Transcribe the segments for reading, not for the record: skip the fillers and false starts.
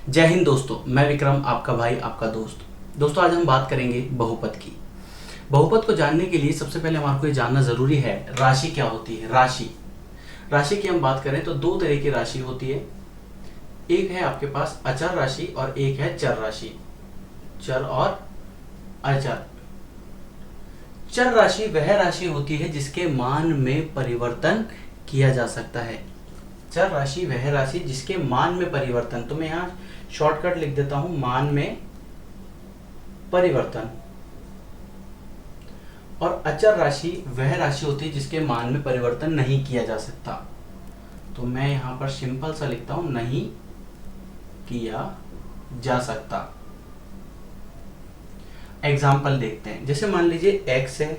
जय हिंद दोस्तों, मैं विक्रम आपका भाई आपका दोस्त। दोस्तों आज हम बात करेंगे बहुपद की। बहुपद को जानने के लिए सबसे पहले हमारे को ये जानना जरूरी है राशि क्या होती है। राशि की हम बात करें तो दो तरह की राशि होती है। एक है आपके पास अचर राशि और एक है चर राशि। चर और अचर। चर राशि वह राशि होती है जिसके मान में परिवर्तन किया जा सकता है। चर राशि वह राशि जिसके मान में परिवर्तन, तो मैं यहां शॉर्टकट लिख देता हूं, मान में परिवर्तन। और अचर राशि वह राशि होती है जिसके मान में परिवर्तन नहीं किया जा सकता। तो मैं यहां पर सिंपल सा लिखता हूं, नहीं किया जा सकता। एग्जाम्पल देखते हैं। जैसे मान लीजिए x है,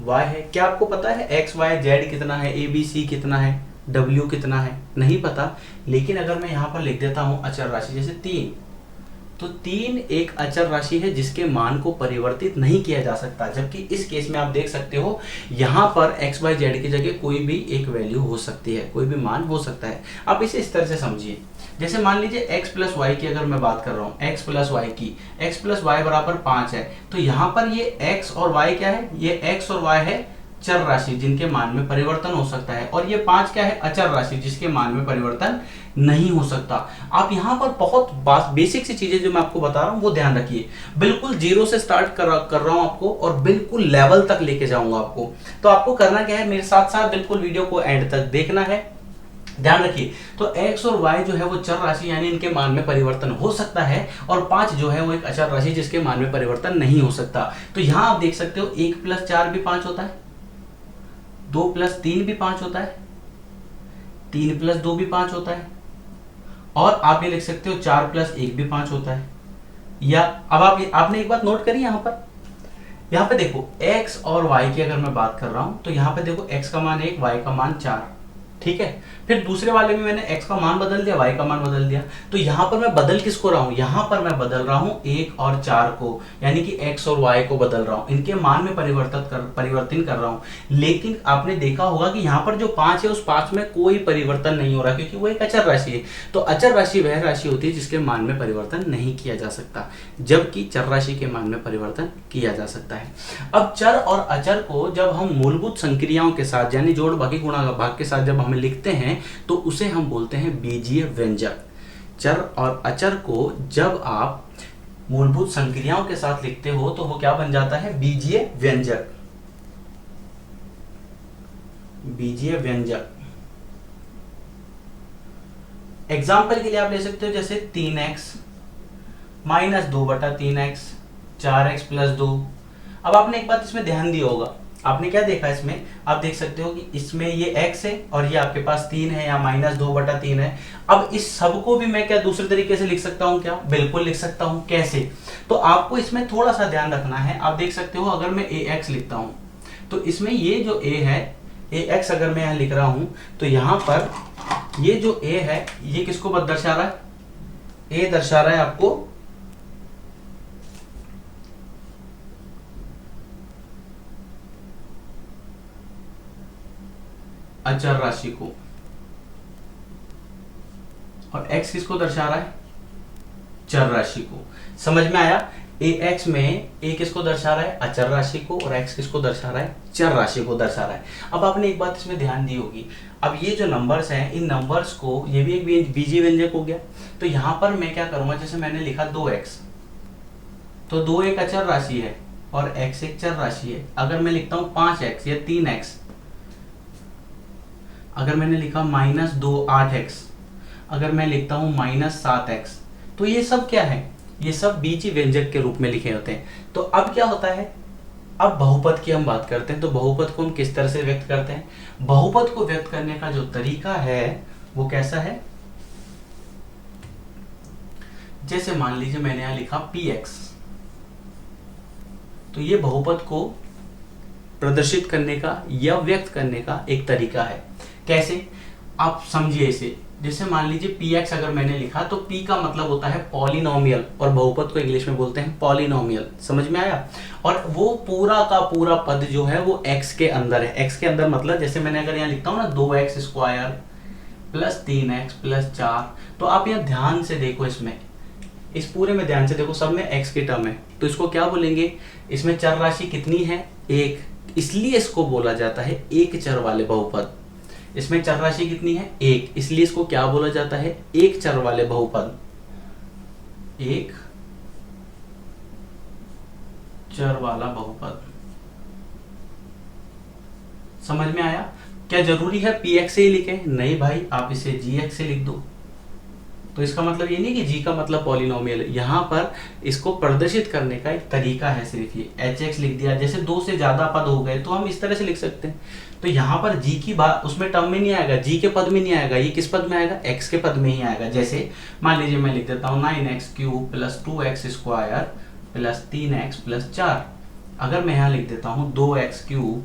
y है। क्या आपको पता है x y z कितना है, a b c कितना है, w कितना है? नहीं पता। लेकिन अगर मैं यहां पर लिख देता हूं अचर राशि, जैसे 3, तो 3 एक अचर राशि है जिसके मान को परिवर्तित नहीं किया जा सकता। जबकि इस केस में आप देख सकते हो यहां पर x y z की जगह कोई भी एक वैल्यू हो सकती है, कोई भी मान हो सकता है। आप इसे इस तरह से समझिए। जैसे मान लीजिए x प्लस वाई की अगर मैं बात कर रहा हूं, x प्लस वाई की, x प्लस वाई बराबर 5 है। तो यहां पर ये x और y क्या है? ये x और y है चर राशि जिनके मान में परिवर्तन हो सकता है, और ये 5 क्या है? अचर राशि जिसके मान में परिवर्तन नहीं हो सकता। आप यहां पर बहुत बेसिक सी चीजें जो मैं आपको बता रहा हूं वो ध्यान रखिए। बिल्कुल जीरो से स्टार्ट कर रहा हूं आपको और बिल्कुल लेवल तक लेके जाऊंगा आपको। तो आपको करना क्या है, मेरे साथ साथ बिल्कुल वीडियो को एंड तक देखना है। ध्यान रखिए। तो x और y जो है वो चर राशि यानी इनके मान में परिवर्तन हो सकता है, और 5 जो है वो एक अचर राशि जिसके मान में परिवर्तन नहीं हो सकता। तो यहां आप देख सकते हो 1 प्लस 4 भी 5 होता है, 2 प्लस 3 भी 5 होता है, 3 प्लस 2 भी 5 होता है, और आप ये लिख सकते हो 4 प्लस 1 भी 5 होता है। या अब आपने एक बात नोट करी यहां पे देखो x और y की अगर मैं बात कर रहा हूं तो यहां पे देखो x का मान 1, y का मान 4, ठीक है। फिर दूसरे वाले में मैंने x का मान बदल दिया, y का मान बदल दिया। तो यहां पर मैं बदल किसको रहा हूं? यहां पर मैं बदल रहा हूं 1 और 4 को, यानी कि x और y को बदल रहा हूं, इनके मान में परिवर्तन कर रहा हूं। लेकिन आपने देखा होगा कि यहां पर जो 5 है उस 5 में कोई परिवर्तन नहीं हो रहा, क्योंकि वो एक अचर राशि है। तो अचर राशि वह राशि होती है जिसके मान में परिवर्तन नहीं किया जा सकता, जबकि चर राशि के मान में परिवर्तन किया जा सकता है। अब चर और अचर को जब हम मूलभूत संक्रियाओं के साथ यानी जोड़ भागी गुणा भाग के साथ जब हम लिखते हैं तो उसे हम बोलते हैं बीजीय व्यंजक। चर और अचर को जब आप मूलभूत संक्रियाओं के साथ लिखते हो तो वो क्या बन जाता है? बीजीय व्यंजक। बीजीय व्यंजक। एग्जाम्पल के लिए आप ले सकते हो जैसे 3x minus 2/3x, 4x plus 2। अब आपने एक बात इसमें ध्यान दिया होगा, आपने क्या देखा इसमें? आप देख सकते हो कि इसमें ये x है और ये आपके पास 3 है या माइनस 2/3 है। अब इस सब को भी मैं क्या दूसरे तरीके से लिख सकता हूं क्या? बिल्कुल लिख सकता हूं। कैसे? तो आपको इसमें थोड़ा सा ध्यान रखना है। आप देख सकते हो अगर मैं ax लिखता हूं तो इसमें ये जो a है, ax अगर मैं यहां लिख रहा हूं तो यहां पर ये जो a है ये किसको दर्शा रहा है? a दर्शा रहा है आपको अचर राशि को, और x किसको दर्शा रहा है? चर राशि को। समझ में आया? ax में a किसको दर्शा रहा है? अचर राशि को, और x किसको दर्शा रहा है? चर राशि को दर्शा रहा है। अब आपने एक बात इसमें ध्यान दी होगी, अब ये जो नंबर्स हैं इन नंबर्स को, ये भी एक बीजीय व्यंजक हो गया। तो यहां पर मैं क्या करूंगा, जैसे मैंने लिखा 2x, तो 2 एक अचर राशि है और x एक चर राशि है। अगर मैं लिखता हूं 5x या 3x, अगर मैंने लिखा माइनस 2 8x, अगर मैं लिखता हूं माइनस 7x, तो ये सब क्या है? ये सब बीजीय व्यंजक के रूप में लिखे होते हैं। तो अब क्या होता है, अब बहुपद की हम बात करते हैं। तो बहुपद को हम किस तरह से व्यक्त करते हैं? बहुपद को व्यक्त करने का जो तरीका है वो कैसा है? जैसे मान लीजिए मैंने यहां लिखा px, तो ये बहुपद को प्रदर्शित करने का या व्यक्त करने का एक तरीका है। कैसे? आप समझिए इसे। जैसे मान लीजिए px अगर मैंने लिखा तो p का मतलब होता है पॉलिनोमियल, और बहुपद को इंग्लिश में बोलते हैं पॉलिनोमियल। समझ में आया? और वो पूरा का पूरा पद जो है वो x के अंदर है। x के अंदर मतलब जैसे मैंने अगर यहाँ लिखता हूँ ना 2x square plus 3x plus 4। तो आप यहाँ ध्यान से देखो, इसमें इस पूरे में ध्यान से देखो, सब में x की टर्म है, तो इसको क्या बोलेंगे, इसमें चर राशि कितनी है, 1, इसलिए इसको बोला जाता है एक चर वाले बहुपद। इसमें चर राशि कितनी है, 1, इसलिए इसको क्या बोला जाता है, एक चर वाले बहुपद, एक चर वाला बहुपद। समझ में आया? क्या जरूरी है px से ही लिखें? नहीं भाई, आप इसे gx से लिख दो। तो इसका मतलब ये नहीं कि g का मतलब पॉलिनोमियल है, यहाँ पर इसको प्रदर्शित करने का एक तरीका है, सिर्फ ये hx लिख दिया। जैसे 2 से ज्यादा पद हो गए तो हम इस तरह से लिख सकते हैं। तो यहाँ पर g की बात उसमें टर्म में नहीं आएगा, g के पद में नहीं आएगा, ये किस पद में आएगा, x के पद में ही आएगा। जैसे मान लीजिए मैं लिख देता हूँ 9x³ plus 2x² plus 3x plus 4। अगर मैं यहाँ लिख देता हूँ 2x³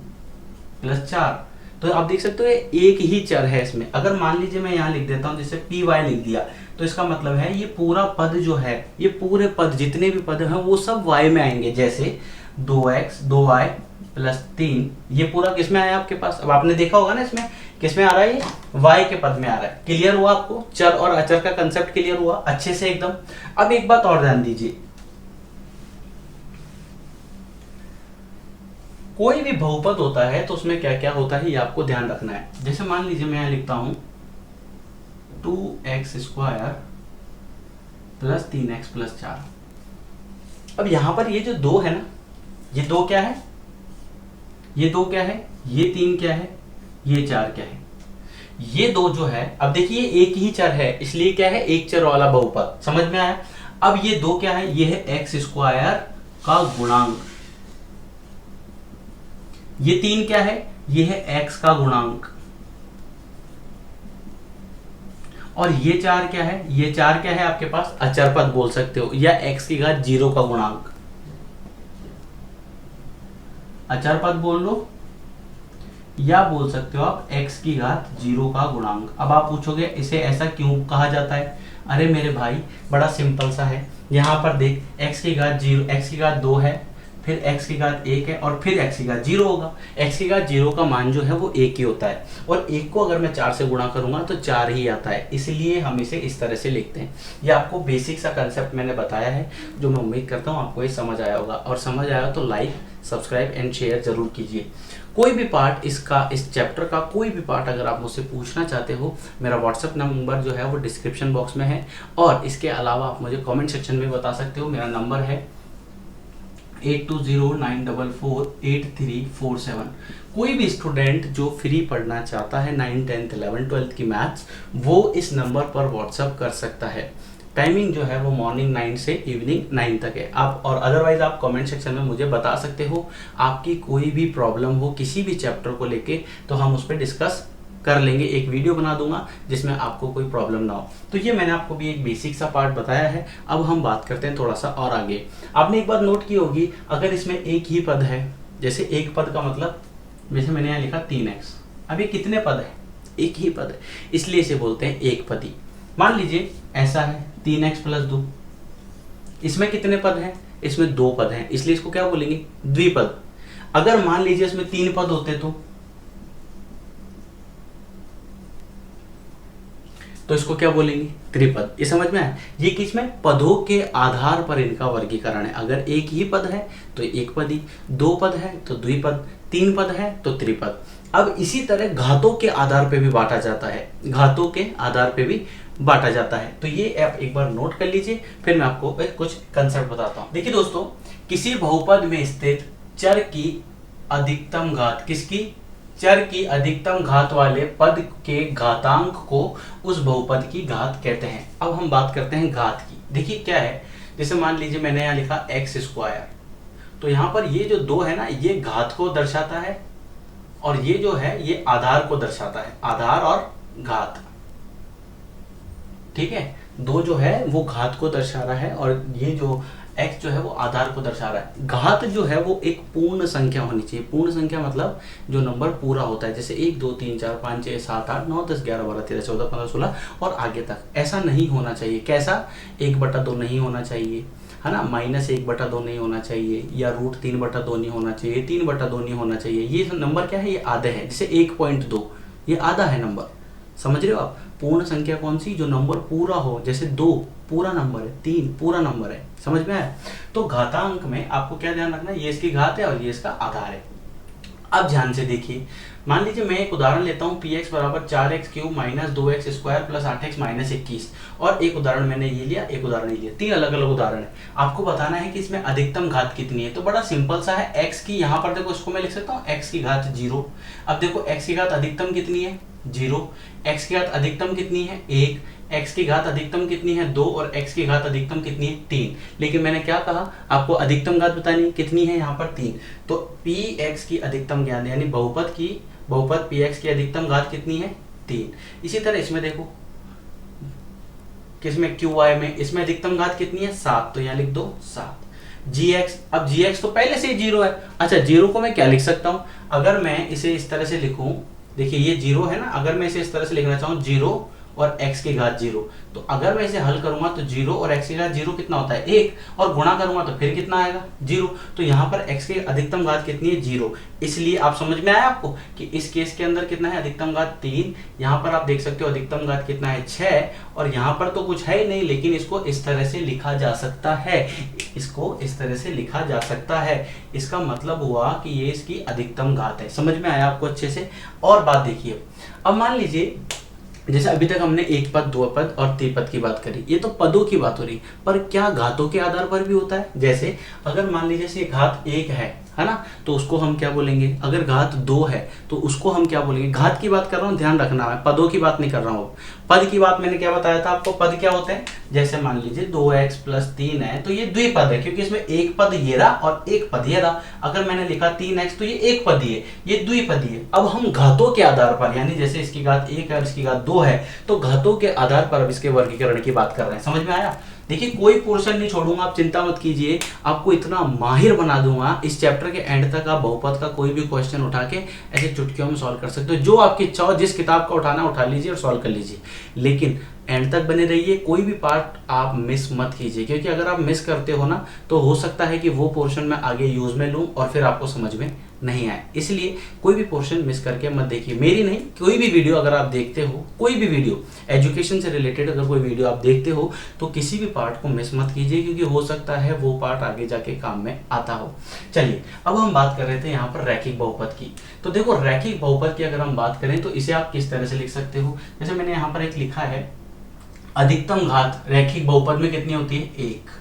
प्लस 4, तो आप देख सकते हो एक ही चर है इसमें। अगर मान लीजिए मैं यहाँ लिख देता हूँ जैसे py लिख दिया, तो इसका मतलब है ये पूरा पद जो है, ये पूरे पद जितने भी पद हैं वो सब y में आएंगे। जैसे 2x 2y प्लस 3, ये पूरा किस में आया आपके पास? अब आपने देखा होगा ना इसमें किस में आ रहा है, ये y के पद में आ रहा है। क्लियर हुआ आपको? चर और अचर का कंसेप्ट क्लियर हुआ अच्छे से एकदम। अब एक बात और ध्यान दीजिए, कोई भी बहुपद होता है तो उसमें क्या क्या होता है ये आपको ध्यान रखना है। जैसे मान लीजिए मैं यहाँ लिखता हूं 2x² प्लस 3x प्लस 4। अब यहां पर ये जो 2 है ना, ये 2 क्या है, ये 2 क्या है, ये 3 क्या है, ये 4 क्या है, ये 2 जो है, अब देखिए एक ही चर है इसलिए क्या है, एक चर वाला बहुपद। समझ में आया? अब ये 2 क्या है, ये है x² का गुणांक। ये 3 क्या है, ये है x का गुणांक। और ये 4 क्या है, ये 4 क्या है आपके पास, अचर पद बोल सकते हो, या x की घात 0 का गुणांक। अचर पद बोल लो या बोल सकते हो आप x की घात 0 का गुणांक। अब आप पूछोगे इसे ऐसा क्यों कहा जाता है? अरे मेरे भाई बड़ा सिंपल सा है, यहां पर देख x की घात 0, x की घात 2 है, फिर x की घात 1 है, और फिर x की घात 0 होगा। x की घात 0 का मान जो है वो 1 ही होता है, और 1 को अगर मैं 4 से गुणा करूंगा तो 4 ही आता है, इसलिए हम इसे इस तरह से लिखते हैं। ये आपको बेसिक सा कंसेप्ट मैंने बताया है, जो मैं उम्मीद करता हूँ आपको ये समझ आया होगा। और समझ आया तो लाइक सब्सक्राइब एंड शेयर जरूर कीजिए। कोई भी पार्ट इसका, इस चैप्टर का कोई भी पार्ट अगर आप मुझसे पूछना चाहते हो, मेरा व्हाट्सएप नंबर जो है वो डिस्क्रिप्शन बॉक्स में है, और इसके अलावा आप मुझे कमेंट सेक्शन में बता सकते हो। मेरा नंबर है 8209448347। कोई भी स्टूडेंट जो फ्री पढ़ना चाहता है 9th 10th 11th 12th की मैथ्स, वो इस नंबर पर व्हाट्सएप कर सकता है। टाइमिंग जो है वो मॉर्निंग 9 से इवनिंग 9 तक है। आप और अदरवाइज आप कमेंट सेक्शन में मुझे बता सकते हो, आपकी कोई भी प्रॉब्लम हो किसी भी चैप्टर को लेके, तो हम उस पर डिस्कस कर लेंगे, एक वीडियो बना दूंगा जिसमें आपको कोई प्रॉब्लम ना हो। तो ये मैंने आपको भी एक बेसिक सा पार्ट बताया है। अब हम बात करते हैं थोड़ा सा और आगे। आपने एक बात नोट की होगी, अगर इसमें एक ही पद है, जैसे एक पद का मतलब, जैसे मैंने यहाँ लिखा 3x, अब ये कितने पद है, एक ही पद है, इसलिए इसे बोलते हैं एक पदी। मान लीजिए ऐसा है 3x प्लस 2, इसमें कितने पद हैं, इसमें 2 पद हैं, इसलिए इसको क्या बोलेंगे, द्विपद। अगर मान लीजिए इसमें 3 पद होते तो इसको क्या बोलेंगे, त्रिपद। ये समझ में आया? ये किसमें, पदों के आधार पर इनका वर्गीकरण है। अगर एक ही पद है तो एक पदी, 2 पद है तो द्विपद, 3 पद है तो त्रिपद। अब इसी तरह घातों के आधार पे भी बांटा जाता है, घातों के आधार पे भी बांटा जाता है। तो ये आप एक बार नोट कर लीजिए, फिर मैं आपको कुछ कंसेप्ट बताता हूँ। देखिए दोस्तों, किसी बहुपद में स्थित चर की अधिकतम घात, किसकी, चर की अधिकतम घात वाले पद के घातांक को उस बहुपद की घात कहते हैं। अब हम बात करते हैं घात की। देखिए क्या है, जैसे मान लीजिए मैंने यहाँ लिखा x², तो यहाँ पर ये जो 2 है ना, ये घात को दर्शाता है, और ये जो है ये आधार को दर्शाता है, आधार और घात। ठीक है, 2 जो है वो घात को दर्शा रहा है, और ये जो x जो है वो आधार को दर्शा रहा है। घात जो है वो एक पूर्ण संख्या होनी चाहिए। पूर्ण संख्या मतलब जो नंबर पूरा होता है, जैसे 1 2 3 4 5 6 7 8 9 10 11 12 13 14 15 16 और आगे तक। ऐसा नहीं होना चाहिए। कैसा, 1/2 नहीं होना चाहिए, है ना, -1/2 नहीं होना चाहिए, या √3/2 नहीं होना चाहिए, 3/2 नहीं होना चाहिए। ये नंबर क्या है, ये आधे है। जैसे 1.2 ये आधा है नंबर, समझ रहे हो आप? पूर्ण संख्या कौन सी? जो नंबर पूरा हो, जैसे 2 पूरा नंबर है, 3 पूरा नंबर है, समझ में आया? तो घातांक में आपको क्या ध्यान रखना है, ये इसकी घात है और ये इसका आधार है। अब ध्यान से देखिए, मान लीजिए मैं एक उदाहरण लेता हूँ, पी एक्स बराबर 4x³ minus 2x² plus 8x minus 21, और एक उदाहरण मैंने ये लिया, एक उदाहरण ये लिया, 3 अलग अलग उदाहरण है। आपको बताना है कि इसमें अधिकतम घात कितनी है। तो बड़ा सिंपल सा है, x की यहाँ पर देखो, इसको मैं लिख सकता हूँ x की घात 0। अब देखो x की घात अधिकतम कितनी है? 0। x की घात अधिकतम कितनी है? 1। x की घात अधिकतम कितनी है? 2। और x की घात अधिकतम कितनी है? 3। लेकिन मैंने क्या कहा, आपको अधिकतम घात बतानी है, कितनी है यहाँ पर? 3। तो px की अधिकतम ज्ञान यानी बहुपद px की अधिकतम घात कितनी है? 3। इसी तरह इसमें देखो, किसमें? qy में, इसमें अधिकतम घात कितनी है? 7। तो यहाँ लिख दो 7। gx, अब gx तो पहले से 0 है। अच्छा, 0 को मैं क्या लिख सकता हूँ? अगर मैं इसे इस तरह से लिखूं, देखिए ये 0 है ना, अगर मैं इसे इस तरह से लिखना चाहूँ 0 और x की घात 0, तो अगर मैं इसे हल करूंगा तो 0 और x की घात 0 कितना होता है? 1, और गुणा करूंगा तो फिर कितना आएगा? 0। तो यहाँ पर x की अधिकतम घात कितनी है? 0। इसलिए आप समझ में आया आपको कि इस केस के अंदर कितना है? अधिकतम घात 3। यहाँ पर आप देख सकते हो अधिकतम घात कितना है? 6। और यहाँ पर तो कुछ है ही नहीं, लेकिन इसको इस तरह से लिखा जा सकता है, इसको इस तरह से लिखा जा सकता है। इसका मतलब हुआ कि ये इसकी अधिकतम घात है। समझ में आया आपको अच्छे से? और बात देखिए, अब मान लीजिए जैसे अभी तक हमने एक पद, दो पद और त्रिपद की बात करी, ये तो पदों की बात हो रही, पर क्या घातों के आधार पर भी होता है? जैसे अगर मान लीजिए से घात 1 है ना, तो उसको हम क्या बोलेंगे? अगर घात 2 है तो उसको हम क्या बोलेंगे? घात की बात कर रहा हूँ, ध्यान रखना है, पदों की बात नहीं कर रहा हूँ। पद की बात मैंने क्या बताया था आपको? पद क्या होते हैं? जैसे मान लीजिए 2x + 3 है तो ये द्विपद है, क्योंकि इसमें एक पद ये रहा और एक पद ये रहा। अगर मैंने लिखा 3x तो ये एक पदी है, ये द्विपदी है। अब हम घातों के आधार पर, यानी जैसे इसकी घात 1 है और इसकी घात 2 है, तो घातों के आधार पर अब इसके वर्गीकरण की बात कर रहे हैं। समझ में आया? देखिए कोई पोर्शन नहीं छोड़ूंगा, आप चिंता मत कीजिए, आपको इतना माहिर बना दूंगा, इस चैप्टर के एंड तक आप बहुपद का कोई भी क्वेश्चन उठा के ऐसे चुटकियों में सॉल्व कर सकते हो। जो आपकी इच्छा हो, जिस किताब का उठाना उठा लीजिए और सॉल्व कर लीजिए, लेकिन एंड तक बने रहिए, कोई भी पार्ट आप मिस मत कीजिए, क्योंकि अगर आप मिस करते हो ना तो हो सकता है कि वो पोर्शन मैं आगे यूज में लूं और फिर आपको समझ में नहीं आए। इसलिए कोई भी पोर्शन मिस करके मत देखिए, मेरी नहीं, कोई भी वीडियो अगर आप देखते हो, कोई भी वीडियो एजुकेशन से रिलेटेड अगर कोई वीडियो आप देखते हो तो किसी भी पार्ट को मिस मत कीजिए, क्योंकि हो सकता है वो पार्ट आगे जाके काम में आता हो। चलिए, अब हम बात कर रहे थे यहाँ पर रैखिक बहुपद की। तो देखो रैखिक बहुपद की अगर हम बात करें तो इसे आप किस तरह से लिख सकते हो? जैसे मैंने यहाँ पर एक लिखा है, अधिकतम घात रैखिक बहुपद में कितनी होती है? 1।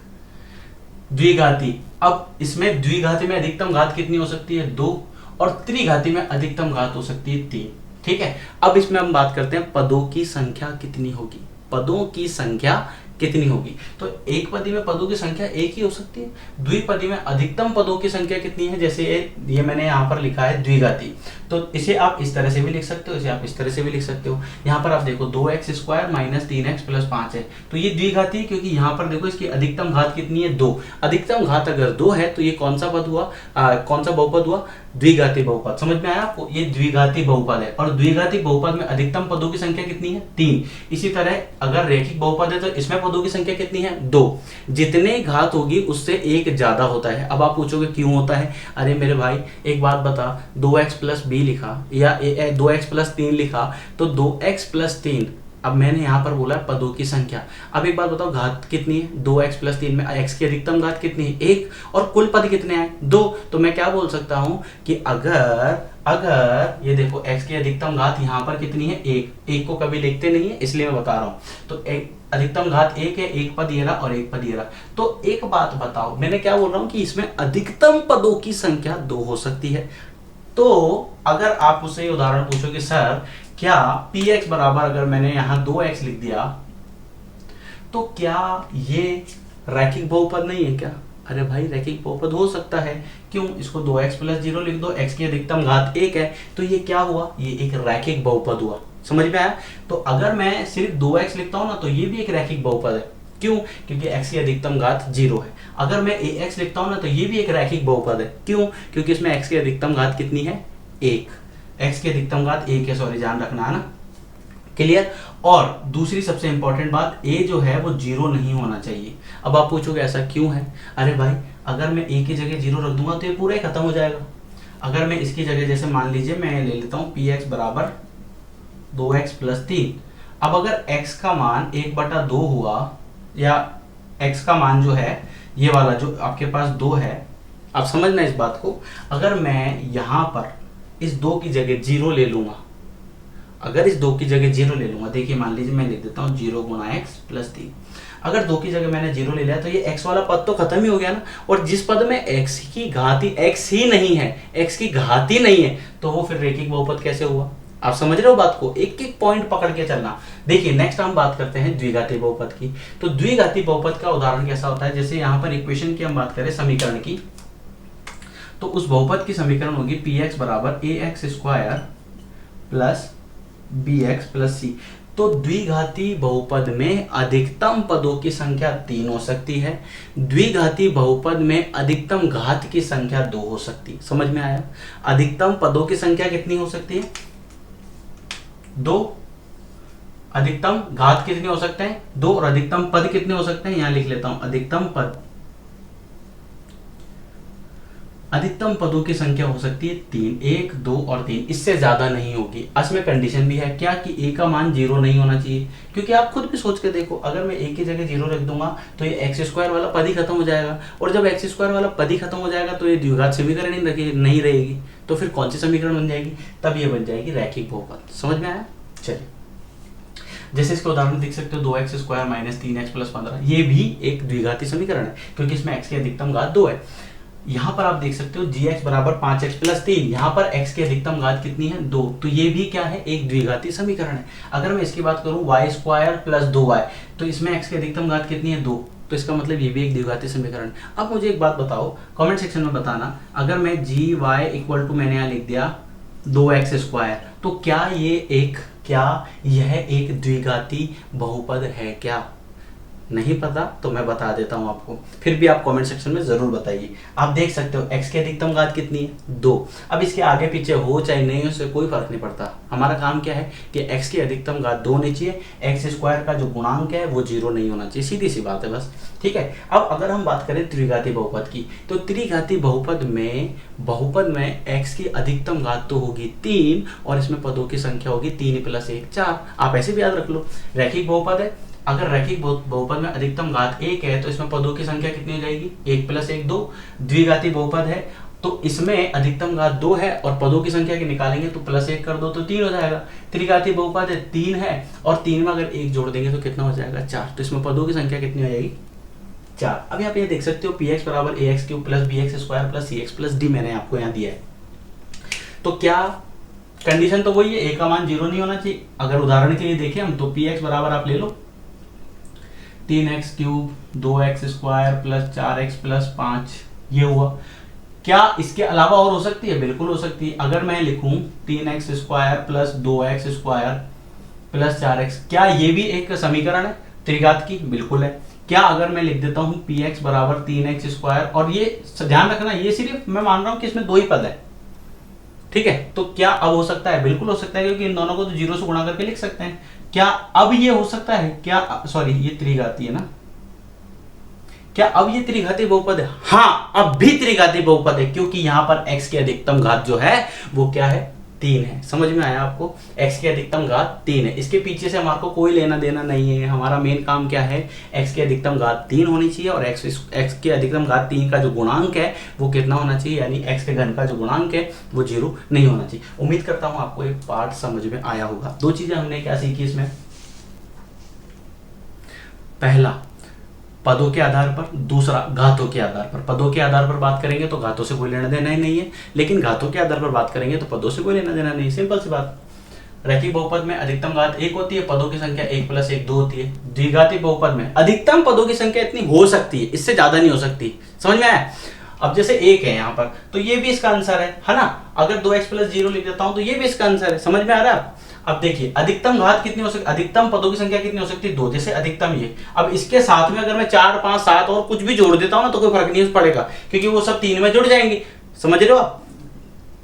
द्विघाती, अब इसमें द्विघाती में अधिकतम घात कितनी हो सकती है? 2। और त्रिघाती में अधिकतम घात हो सकती है 3। ठीक है, अब इसमें हम बात करते हैं पदों की संख्या कितनी होगी। पदों की संख्या कितनी होगी? तो एक पदी में पदों की संख्या एक ही हो सकती है। द्विपदी में अधिकतम पदों की संख्या कितनी है? जैसे ये मैंने यहाँ पर लिखा है द्विघाती, तो इसे आप इस तरह से भी लिख सकते हो, इसे आप इस तरह से भी लिख सकते हो। यहाँ पर आप देखो 2x² - 3x + 5 है, तो ये द्विघाती है, क्योंकि यहाँ पर देखो इसकी अधिकतम घात कितनी है? 2। अधिकतम घात अगर 2 है तो ये कौन सा पद हुआ? कौन सा बहुपद हुआ? द्विघाती बहुपद। समझ में आया आपको? ये द्विघाती बहुपद है, और द्विघाती बहुपद में अधिकतम पदों की संख्या कितनी है? 3। इसी तरह अगर रैखिक बहुपद है तो इसमें पदों की संख्या कितनी है? 2। जितने घात होगी उससे एक ज्यादा होता है। अब आप पूछोगे क्यों होता है? अरे मेरे भाई एक बात बता, 2x + b लिखा या 2x + 3 लिखा, तो 2x + 3, अब मैंने यहाँ पर बोला पदों की संख्या। अब एक बात बताओ, घात कितनी है? 2x + 3 में x की अधिकतम घात कितनी है? 1। और कुल पद कितने हैं? 2। तो मैं क्या बोल सकता हूँ कि अगर ये देखो x की अधिकतम घात यहाँ पर कितनी है? 1। 1 को कभी लिखते नहीं है, इसलिए मैं बता रहा हूँ। तो अधिकतम घात 1 है, एक पद ये रहा और एक पद ये रहा। तो एक बात बताओ, मैंने क्या बोल रहा हूँ कि इसमें अधिकतम पदों की संख्या 2 हो सकती है। तो अगर आप मुझसे उदाहरण पूछो कि सर क्या px बराबर, अगर मैंने यहां 2x लिख दिया तो क्या ये रैखिक बहुपद नहीं है क्या? अरे भाई रैखिक बहुपद हो सकता है। क्यों? इसको 2x + 0 लिख दो, x की अधिकतम घात 1 है, तो ये क्या हुआ? ये एक रैखिक बहुपद हुआ। समझ में आया? तो अगर मैं सिर्फ 2x लिखता हूं ना तो ये भी एक रैखिक बहुपद है। क्यों? क्योंकि x की अधिकतम घात 0 है। अगर मैं ax लिखता हूं ना तो ये भी एक रैखिक बहुपद है। क्यों? क्योंकि इसमें x की अधिकतम घात कितनी है? 1। x की अधिकतम घात 1 है, सॉरी, ध्यान रखना है ना। क्लियर? और दूसरी सबसे इंपॉर्टेंट बात, a जो है वो 0 नहीं होना चाहिए। अब आप पूछोगे ऐसा क्यों है? अरे भाई अगर मैं a की जगह 0 रख दूंगा तो ये पूरा ही खत्म हो जाएगा। अगर मैं इसकी जगह, जैसे मान लीजिए मैं ले लेता हूँ px बराबर 2x प्लस 3। अब अगर x का मान 1/2 हुआ, या x का मान जो है ये वाला जो आपके पास 2 है, आप समझना इस बात को, अगर मैं यहां पर इस 2 की जगह 0 ले लूंगा, अगर इस 2 की जगह 0 ले लूंगा, देखिए मान लीजिए मैं लिख देता हूँ 0 गुना x प्लस 3। अगर 2 की जगह मैंने 0 ले लिया तो ये x वाला पद तो खत्म ही हो गया ना, और जिस पद में x की घाती x ही नहीं है, x की घाती नहीं है, तो वो फिर रेखिक बहुपद कैसे हुआ? आप समझ रहे हो बात को, एक एक पॉइंट पकड़ के चलना। देखिए नेक्स्ट हम बात करते हैं द्विघाती बहुपद की। तो द्विघाती बहुपद का उदाहरण कैसा होता है, जैसे यहाँ पर इक्वेशन की हम बात करें, समीकरण की, तो उस बहुपद की समीकरण होगी px बराबर ax square plus bx plus c। तो द्विघाती बहुपद में अधिकतम पदों की संख्या 3 हो सकती है, द्विघाती बहुपद में अधिकतम घात की संख्या 2 हो सकती है। समझ में आया? अधिकतम पदों की संख्या कितनी हो सकती है? 2। अधिकतम घात कितने हो सकते हैं? 2। और अधिकतम पद कितने हो सकते हैं? यहां लिख लेता हूं, अधिकतम पद, अधिकतम पदों की संख्या हो सकती है 3, 1, 2 और 3, इससे ज्यादा नहीं होगी। इसमें कंडीशन भी है क्या कि a का मान 0 नहीं होना चाहिए, क्योंकि आप खुद भी सोच के देखो, अगर मैं a की जगह 0 रख दूंगा तो ये एक्स स्क्वायर वाला पद ही खत्म हो जाएगा, और जब एक्स स्क्वायर वाला पद ही खत्म हो जाएगा तो ये द्विघात समीकरण ही नहीं रहेगी, तो फिर कौन सी समीकरण बन जाएगी? तब ये बन जाएगी रैखिक बहुपद। समझ में आया? चलिए, जैसे इसके उदाहरण देख सकते हो, 2x square minus 3x plus 15, ये भी एक द्विघाती समीकरण है, क्योंकि इसमें x की अधिकतम घात 2 है। यहां पर आप देख सकते हो gx बराबर 5x प्लस 3, यहाँ पर x की अधिकतम घात कितनी है? 2। तो ये भी क्या है? एक द्विघाती समीकरण है। अगर मैं इसकी बात करूं y स्क्वायर प्लस 2y, तो इसमें x की अधिकतम घात कितनी है? 2। तो इसका मतलब ये भी एक द्विघाती समीकरण। अब मुझे एक बात बताओ, कमेंट सेक्शन में बताना, अगर मैं gy इक्वल टू, मैंने यहाँ लिख दिया 2x स्क्वायर, तो क्या यह एक द्विघाती बहुपद है क्या? नहीं पता तो मैं बता देता हूं आपको, फिर भी आप कमेंट सेक्शन में जरूर बताइए। आप देख सकते हो x की अधिकतम घात कितनी है? 2। अब इसके आगे पीछे हो चाहे नहीं हो, उससे कोई फर्क नहीं पड़ता। हमारा काम क्या है कि x की अधिकतम घात 2 होनी चाहिए, x स्क्वायर का जो गुणांक है वो 0 नहीं होना चाहिए, सीधी सी बात है बस। ठीक है। अब अगर हम बात करें त्रिघाती बहुपद की, तो त्रिघाती बहुपद में x की अधिकतम घात तो होगी 3, और इसमें पदों की संख्या होगी 3 प्लस 1 4। आप ऐसे भी याद रख लो, रैखिक बहुपद है, अगर रैखिक बहुपद में अधिकतम घात 1 है तो इसमें पदों की संख्या कितनी हो जाएगी? 1 प्लस 1 2। द्विघाती बहुपद है तो इसमें अधिकतम घात 2 है, और पदों की संख्या की निकालेंगे तो प्लस 1 कर दो तो 3 हो जाएगा। त्रिघाती बहुपद है, 3 है, और 3 में अगर 1 जोड़ देंगे तो कितना हो जाएगा? 4। तो इसमें पदों की संख्या कितनी हो जाएगी? 4। अब आप ये देख सकते हो px बराबर ax cube plus bx square plus cx plus d मैंने आपको यहाँ दिया है। तो क्या कंडीशन तो वही है, a का मान 0 नहीं होना चाहिए। अगर उदाहरण के लिए देखें हम, तो px बराबर आप ले लो 3x cube 2x square plus 4x plus 5, ये हुआ। क्या इसके अलावा और हो सकती है? बिल्कुल हो सकती है। अगर मैं लिखूं 3x square plus 2x square plus 4x, क्या ये भी एक समीकरण है त्रिघात की? बिल्कुल है। क्या अगर मैं लिख देता हूं px बराबर 3x स्क्वायर, और ये ध्यान रखना, ये सिर्फ मैं मान रहा हूं कि इसमें 2 ही पद है, ठीक है, तो क्या अब हो सकता है? बिल्कुल हो सकता है, क्योंकि इन दोनों को तो 0 से गुणा करके लिख सकते हैं। क्या अब ये हो सकता है? क्या सॉरी, ये त्रिघाती है ना, क्या अब ये त्रिघाती बहुपद है? हाँ, अब भी त्रिघाती बहुपद है, क्योंकि यहां पर x की अधिकतम घात जो है वो क्या है? 3 है। समझ में आया आपको? x की अधिकतम घात 3 है, इसके पीछे से हमारे को कोई लेना देना नहीं है। हमारा मेन काम क्या है? x की अधिकतम घात 3 होनी चाहिए, और x की अधिकतम घात 3 का जो गुणांक है वो कितना होना चाहिए, यानी x के घन का जो गुणांक है वो 0 नहीं होना चाहिए। उम्मीद करता हूं आपको एक पार्ट समझ में आया होगा। 2 चीजें हमने क्या सीखी इसमें, पहला पदों के आधार पर, दूसरा घातों के आधार पर। पदों के आधार पर बात करेंगे तो घातों से कोई लेना देना ही नहीं है, लेकिन घातों के आधार पर बात करेंगे तो पदों से कोई लेना देना नहीं। सिंपल सी बात। रैखिक बहुपद में अधिकतम घात 1 होती है, पदों की संख्या 1 प्लस 1 2 होती है। द्विघाती बहुपद में अधिकतम पदों की संख्या इतनी हो सकती है, इससे ज्यादा नहीं हो सकती। समझ में आया? अब जैसे 1 है यहाँ पर, तो ये भी इसका आंसर है ना। अगर 2x प्लस 0 लिख देता हूं तो ये भी इसका आंसर है। समझ में आ रहा है? अब देखिए अधिकतम घात कितनी हो सकती, अधिकतम पदों की संख्या कितनी हो सकती है? 2। जैसे अधिकतम ये, अब इसके साथ में अगर मैं 4 5 7 और कुछ भी जोड़ देता हूं ना तो कोई फर्क नहीं पड़ेगा, क्योंकि वो सब 3 में जुड़ जाएंगे। समझ रहे हो आप?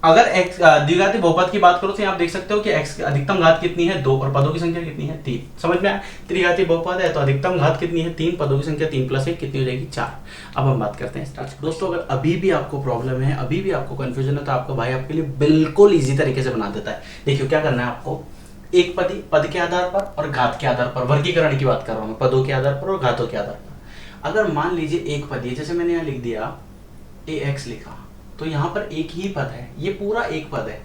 अगर x द्विघाती बहुपद की बात करो तो आप देख सकते हो कि x अधिकतम घात कितनी है? 2, और पदों की संख्या कितनी है? 3। समझ में आया? त्रिघाती बहुपद है तो अधिकतम घात कितनी है? 3, पदों की संख्या 3 प्लस 1 कितनी हो जाएगी? 4। अब हम बात करते हैं स्टार्ट। दोस्तों, अगर अभी भी आपको प्रॉब्लम है, अभी भी आपको कंफ्यूजन है, तो आपका भाई आपके लिए बिल्कुल ईजी तरीके से बना देता है। देखियो क्या करना है आपको, एक पदी, पद के आधार पर और घात के आधार पर, वर्गीकरण की बात कर रहा हूं मैं, पदों के आधार पर और घातों के आधार पर। अगर मान लीजिए एक पद है, जैसे मैंने यहाँ लिख दिया ax लिखा, तो यहाँ पर एक ही पद है, ये पूरा एक पद है।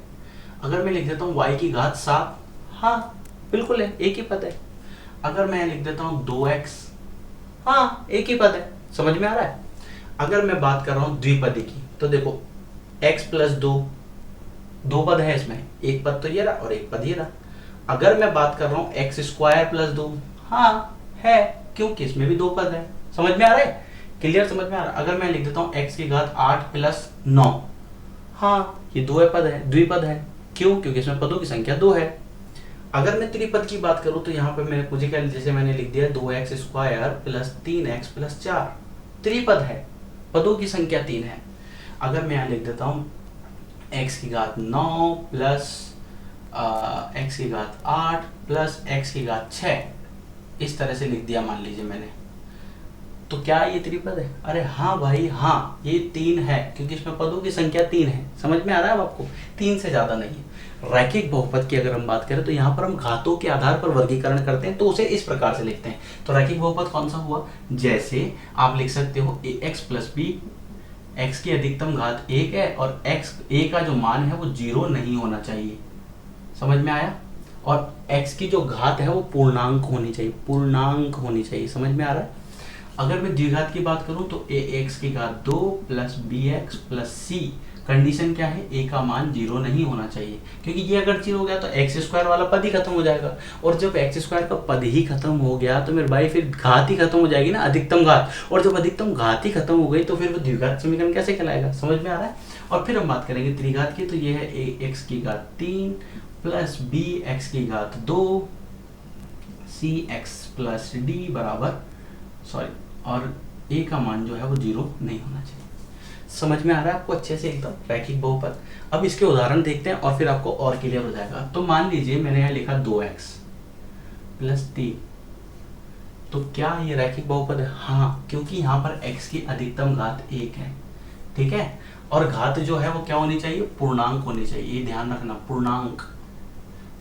अगर मैं लिख देता हूँ y की घात 7, हाँ बिल्कुल है, एक ही पद है। अगर मैं लिख देता हूँ 2x, हाँ एक ही पद है, समझ में आ रहा है। अगर मैं बात कर रहा हूँ द्विपदी की, तो देखो x प्लस 2, दो पद है इसमें, एक पद तो ये रहा और एक पद ये रहा। अगर मैं बात कर रहा हूँ एक्स स्क्वायर प्लस 2, हाँ है, क्योंकि इसमें भी दो पद है, समझ में आ रहा है, क्लियर, समझ में आ रहा है। अगर मैं लिख देता हूँ x की घात 8 प्लस 9, हाँ ये दो पद है, द्विपद है, क्यों, क्योंकि इसमें पदों की संख्या 2 है। अगर मैं त्रिपद की बात करूं तो यहाँ पे मुझे क्या, जैसे मैंने लिख दिया 2x square plus 3x plus 4, त्रिपद है, पदों की संख्या 3 है। अगर मैं यहाँ लिख देता हूँ x की घात 9 प्लस x की घात 8 प्लस x की घात 6, इस तरह से लिख दिया मान लीजिए मैंने, तो क्या ये त्रिपद है? अरे हाँ भाई हाँ, ये 3 है, क्योंकि इसमें पदों की संख्या 3 है, समझ में आ रहा है आपको, 3 से ज्यादा नहीं है। रैखिक बहुपद की अगर हम बात करें तो यहाँ पर हम घातों के आधार पर वर्गीकरण करते हैं, तो उसे इस प्रकार से लिखते हैं। तो रैखिक बहुपद कौन सा हुआ, जैसे आप लिख सकते हो ax प्लस b, x की अधिकतम घात 1 है और x a का जो मान है वो 0 नहीं होना चाहिए, समझ में आया, और x की जो घात है वो पूर्णांक होनी चाहिए, पूर्णांक होनी चाहिए, समझ में आ रहा है। अगर मैं द्विघात की बात करूं तो ax की घात 2 plus bx plus c, condition क्या है, a का मान 0 नहीं होना चाहिए, क्योंकि ये अगर 0 हो गया तो एक्स स्क्वायर वाला पद ही खत्म हो जाएगा, और जब एक्स स्क्वायर का पद ही खत्म हो गया तो मेरे भाई फिर घात ही खत्म हो जाएगी ना, अधिकतम घात, और जब अधिकतम घात ही खत्म हो गई तो फिर वो द्विघात समीकरण कैसे कहलाएगा, समझ में आ रहा है। और फिर हम बात करेंगे त्रिघात की, तो ये है ax की घात 3 प्लस bx की घात 2 cx प्लस d बराबर, सॉरी, और a का मान जो है वो 0 नहीं होना चाहिए। समझ में आ रहा है आपको अच्छे से एकदम, रैखिक बहुपद। अब इसके उदाहरण देखते हैं और फिर आपको और क्लियर हो जाएगा। तो मान लीजिए मैंने यहाँ लिखा 2x प्लस 3, तो क्या ये रैखिक बहुपद है? हाँ, क्योंकि यहाँ पर x की अधिकतम घात 1 है, ठीक है, और घात जो है वो क्या होनी चाहिए, पूर्णांक होनी चाहिए, ये ध्यान रखना, पूर्णांक।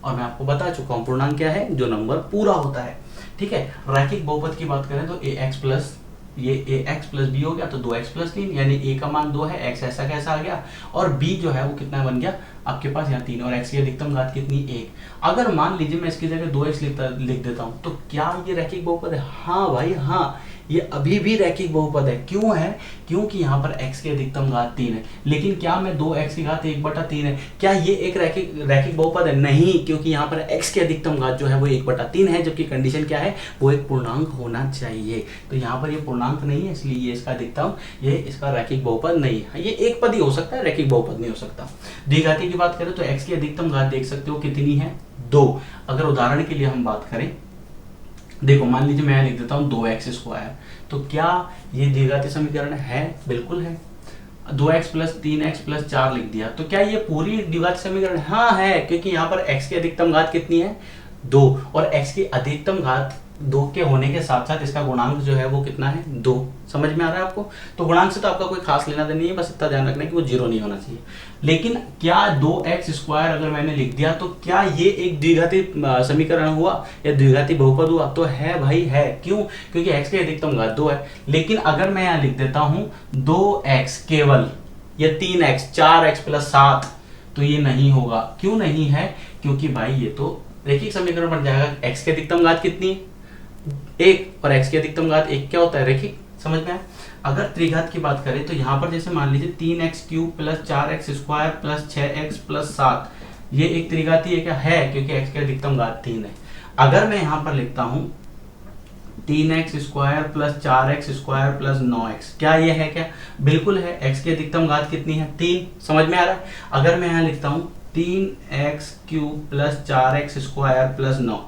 और मैं आपको बता चुका हूँ पूर्णांक क्या है, जो नंबर पूरा होता है, ठीक है। रैखिक बहुपद की बात करें तो ax प्लस ये ax प्लस b हो गया, तो 2x प्लस 3, यानी a का मान 2 है, x ऐसा कैसा आ गया, और b जो है वो कितना बन गया आपके पास यहाँ 3, और x की अधिकतम घात कितनी, 1। अगर मान लीजिए मैं इसकी जगह 2x लिख देता हूँ, तो क्या ये रैखिक बहुपद है? हाँ भाई हाँ, ये अभी भी रैखिक बहुपद है। क्यों है? क्योंकि यहाँ पर x की अधिकतम घात 3 है, लेकिन क्या मैं 2x की घात 1/3 है, क्या ये एक रैखिक बहुपद है? नहीं, क्योंकि यहाँ पर x की अधिकतम घात जो है वो 1/3 है, जबकि कंडीशन क्या है, वो एक पूर्णांक होना चाहिए। तो यहाँ पर ये पूर्णांक नहीं है, इसलिए ये इसका अधिकतम, ये इसका रैखिक बहुपद नहीं है, ये एक पद ही हो सकता है, रैखिक बहुपद नहीं हो सकता। द्विघाती की बात करें तो x की अधिकतम घात देख सकते हो कितनी है, 2। अगर उदाहरण के लिए हम बात करें, देखो मान लीजिए मैं लिख देता हूँ 2x स्क्वायर, तो क्या ये द्विघाती समीकरण है? बिल्कुल है। 2x प्लस 3x प्लस 4 लिख दिया, तो क्या ये पूरी द्विघाती समीकरण? हाँ है, क्योंकि यहाँ पर x की अधिकतम घात कितनी है, 2, और x की अधिकतम घात 2 के होने के साथ साथ इसका गुणांक जो है वो कितना है, 2। समझ में आ रहा है आपको? तो गुणांक से तो आपका कोई खास लेना देना नहीं है, बस इतना ध्यान रखना है कि वो 0 नहीं होना चाहिए। लेकिन क्या 2x स्क्वायर अगर मैंने लिख दिया तो क्या ये एक द्विघाती समीकरण हुआ या द्विघाती बहुपद हुआ? तो है भाई, है। क्यों? क्योंकि x की अधिकतम घात 2 है। लेकिन अगर मैं यहाँ लिख देता हूं 2x केवल या 3x 4x प्लस 7, तो ये नहीं होगा। क्यों नहीं है? क्योंकि भाई ये तो रैखिक समीकरण बन जाएगा। x की अधिकतम घात कितनी, 1, और x की अधिकतम घात 1 क्या होता है, रैखिक। समझ में आया? अगर त्रिघात की बात करें तो यहाँ पर जैसे मान लीजिए 3x cube plus 4x square plus 6x plus 7, ये एक त्रिघाती है क्या? है, क्योंकि x की अधिकतम घात 3 है। अगर मैं यहाँ पर लिखता हूँ 3x square plus 4x square plus 9x, क्या ये है क्या? बिल्कुल है। x की अधिकतम घात कितनी है, 3। समझ में आ रहा है? अगर मैं यहाँ लिखता हूँ 3x cube plus 4x square plus 9,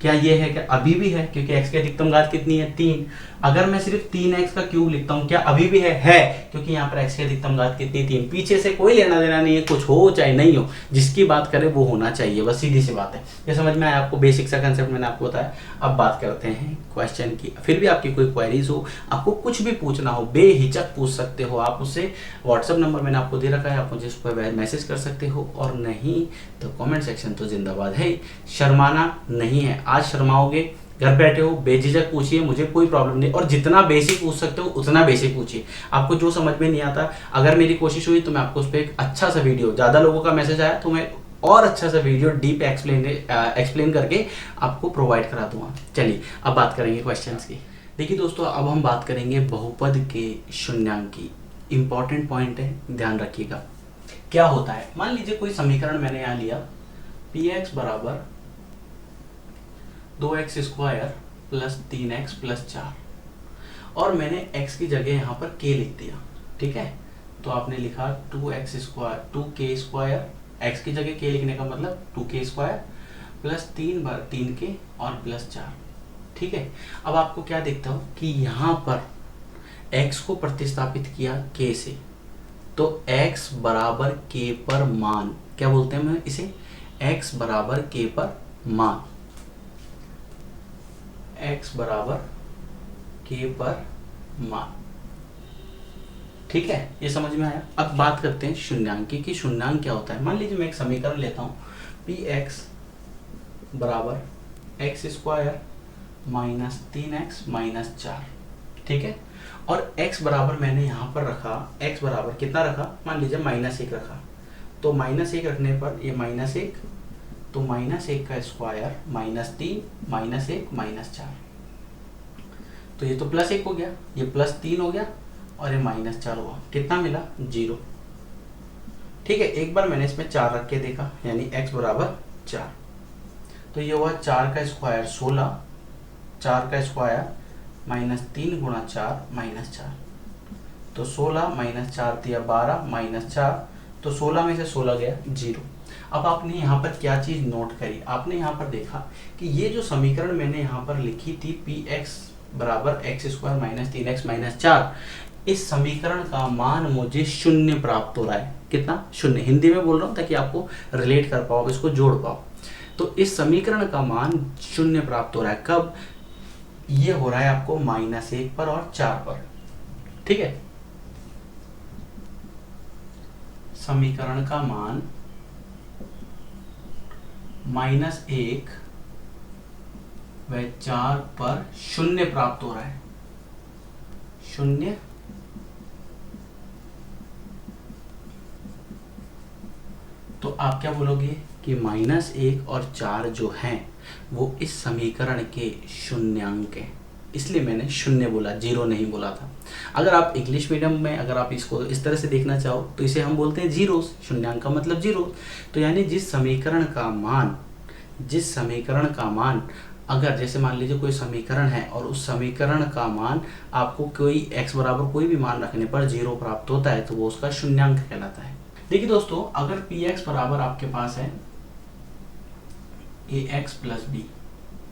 क्या ये है क्या? अभी भी है, क्योंकि x की अधिकतम घात कितनी है, 3। अगर मैं सिर्फ 3x का क्यूब लिखता हूं, क्या अभी भी है क्योंकि यहाँ पर x की अधिकतम घात कितनी 3, पीछे से कोई लेना देना नहीं है, कुछ हो चाहे नहीं हो, जिसकी बात करें वो होना चाहिए, बस सीधी सी बात है। ये समझ में आया आपको, बेसिक सा कंसेप्ट मैंने आपको बताया। अब बात करते हैं क्वेश्चन की। फिर भी आपकी कोई क्वेरीज हो, आपको कुछ भी पूछना हो, बेहिचक पूछ सकते हो आप उससे। व्हाट्सएप नंबर मैंने आपको दे रखा है, आप मुझे उस पर मैसेज कर सकते हो, और नहीं तो कमेंट सेक्शन तो जिंदाबाद है, शर्माना नहीं है। आज शर्माओगे, घर बैठे हो, बेझिझक पूछिए, मुझे कोई प्रॉब्लम नहीं। और जितना बेसिक पूछ सकते हो उतना बेसिक पूछिए। आपको जो समझ में नहीं आता, अगर मेरी कोशिश हुई तो मैं आपको उस पर एक अच्छा सा वीडियो, ज़्यादा लोगों का मैसेज आया तो मैं और अच्छा सा वीडियो डीप एक्सप्लेन करके आपको प्रोवाइड करा दूंगा। चलिए अब बात करेंगे क्वेश्चंस की। देखिए दोस्तों, अब हम बात करेंगे बहुपद के शून्यांक की। इंपॉर्टेंट पॉइंट है, ध्यान रखिएगा। क्या होता है, मान लीजिए कोई समीकरण मैंने यहाँ लिया, px बराबर 2x square plus 3x plus 4, और मैंने x की जगह यहाँ पर k लिख दिया, ठीक है। तो आपने लिखा 2x square 2k square, x की जगह k लिखने का मतलब 2k स्क्वायर प्लस 3 बार 3k और प्लस 4, ठीक है। अब आपको क्या देखता हूँ कि यहाँ पर x को प्रतिस्थापित किया k से, तो x बराबर k पर मान, क्या बोलते हैं मैं इसे, x बराबर k पर मान, x बराबर k पर मान, ठीक है। ये समझ में आया। अब बात करते हैं शून्यांक की, कि शून्यांक क्या होता है। मान लीजिए मैं एक समीकरण लेता हूँ, px बराबर x square minus 3x minus 4, ठीक है। और x बराबर मैंने यहाँ पर रखा, x बराबर कितना रखा, मान लीजिए -1 रखा, तो -1 रखने पर ये -1, तो -1 का स्क्वायर -3 -1 -4, तो ये तो +1 हो गया, ये +3 हो गया, और ये -4 हुआ, कितना मिला 0, ठीक है। एक बार मैंने इसमें 4 रख के देखा, यानी x बराबर 4, तो ये हुआ 4 का स्क्वायर 16, 4 का स्क्वायर -3 गुणा 4 -4, तो 16 -4 दिया 12 -4, तो 16 में से 16 गया 0। अब आपने यहाँ पर क्या चीज़ नोट करी, आपने यहाँ पर देखा कि ये जो समीकरण मैंने यहाँ पर लिखी थी px बराबर x square minus 3x minus 4, इस समीकरण का मान मुझे 0 प्राप्त हो रहा है। कितना 0, हिंदी में बोल रहा हूँ ताकि आपको रिलेट कर पाओ, इसको जोड़ पाओ। तो इस समीकरण का मान 0 प्राप्त हो रहा है, कब, ये हो रहा है आपको -1 पर और 4 पर, ठीक है। समीकरण का मान -1 व 4 पर 0 प्राप्त हो रहा है, 0। तो आप क्या बोलोगे कि -1 और 4 जो हैं वो इस समीकरण के शून्यांक हैं, इसलिए मैंने 0 बोला, 0 नहीं बोला था। अगर आप इंग्लिश मीडियम में अगर आप इसको इस तरह से देखना चाहो तो इसे हम बोलते हैं जीरोस, शून्यांक का मतलब जीरो। तो यानी जिस समीकरण का मान अगर जैसे मान लीजिए कोई समीकरण है और उस समीकरण का मान आपको कोई x बराबर कोई भी मान रखने पर 0 प्राप्त होता है, तो वो उसका शून्यांक कहलाता है। देखिए दोस्तों, अगर px बराबर आपके पास है ax प्लस b,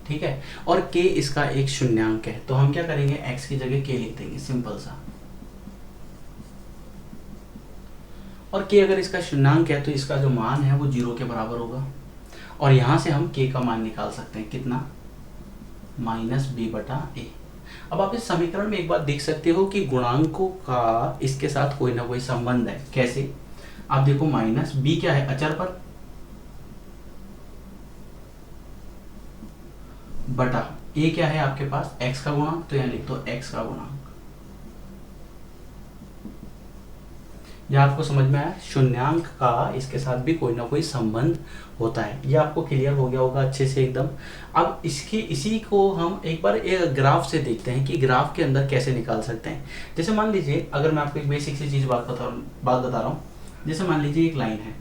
ठीक है, और k इसका एक शून्यांक है, तो हम क्या करेंगे, x की जगह k लिख देंगे, सिंपल सा। और k अगर इसका शून्यांक है तो इसका जो मान है वो 0 के बराबर होगा, और यहां से हम k का मान निकाल सकते हैं, कितना, -b/a। अब आप इस समीकरण में एक बात देख सकते हो कि गुणांकों का इसके साथ कोई ना कोई संबंध है। कैसे, आप देखो, -b क्या है, अचर पर, बटा a क्या है आपके पास, x का गुणांक, तो यहाँ लिख दो x का गुणांक। यह आपको समझ में आया, शून्यांक का इसके साथ भी कोई ना कोई संबंध होता है। ये आपको क्लियर हो गया होगा अच्छे से एकदम। अब इसी को हम एक बार एक ग्राफ से देखते हैं कि ग्राफ के अंदर कैसे निकाल सकते हैं। जैसे मान लीजिए, अगर मैं आपको एक बेसिक सी चीज बात बता रहा हूँ, जैसे मान लीजिए एक लाइन है,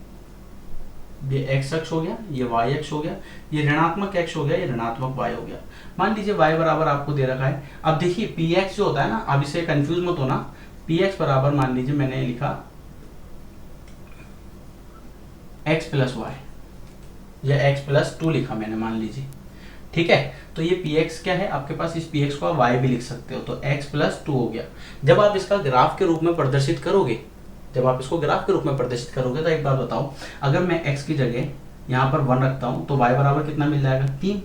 ये x अक्ष हो गया, ये y अक्ष हो गया, ये ऋणात्मक x हो गया, ये ऋणात्मक y हो गया। मान लीजिए y बराबर आपको दे रखा है। अब देखिए px जो होता है ना, अब इसे कंफ्यूज मत होना, px बराबर मान लीजिए मैंने लिखा x प्लस y या x प्लस 2 लिखा मैंने, मान लीजिए, ठीक है। तो ये px क्या है आपके पास, इस px को आप y भी लिख सकते हो, तो x प्लस 2 हो गया। जब आप इसका ग्राफ के रूप में प्रदर्शित करोगे, जब आप इसको ग्राफ के रूप में प्रदर्शित करोगे तो एक बात बताओ, अगर मैं x की जगह यहाँ पर 1 रखता हूँ तो y बराबर कितना मिल जाएगा 3,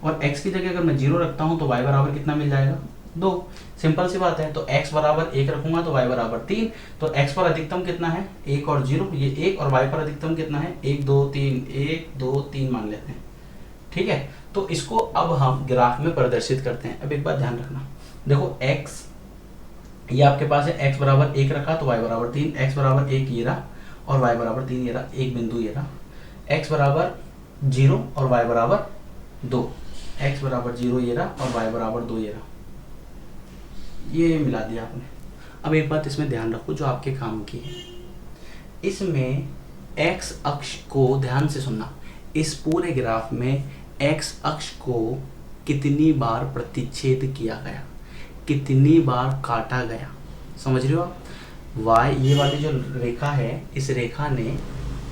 और x की जगह अगर मैं 0 रखता हूँ तो y बराबर कितना मिल जाएगा 2। सिंपल सी बात है। तो x बराबर 1 रखूंगा तो y बराबर 3, तो x पर अधिकतम कितना है 1 और 0, ये 1, और y पर अधिकतम कितना है 1 2 3, 1 2 3 मान लेते हैं। ठीक है, तो इसको अब हम ग्राफ में प्रदर्शित करते हैं। अब एक बात ध्यान रखना, देखो x ये आपके पास है, x बराबर 1 रखा तो y बराबर 3, x बराबर 1 ये रहा और y बराबर 3 ये रहा, एक बिंदु ये रहा, x बराबर 0 और y बराबर 2, x बराबर 0 ये रहा और y बराबर 2 ये रहा, ये मिला दिया आपने। अब एक बात इसमें ध्यान रखो जो आपके काम की है, इसमें x अक्ष को ध्यान से सुनना, इस पूरे ग्राफ में x अक्ष को कितनी बार प्रतिच्छेद किया गया, कितनी बार काटा गया, समझ रहे हो आप। y ये वाली जो रेखा है, इस रेखा ने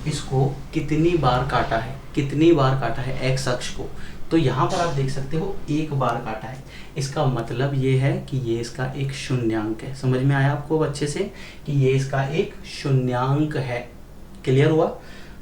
इसको कितनी बार काटा है, कितनी बार काटा है x अक्ष को, तो यहाँ पर आप देख सकते हो एक बार काटा है। इसका मतलब ये है कि ये इसका एक शून्यांक है। समझ में आया आपको अच्छे से कि ये इसका एक शून्यांक है। क्लियर हुआ।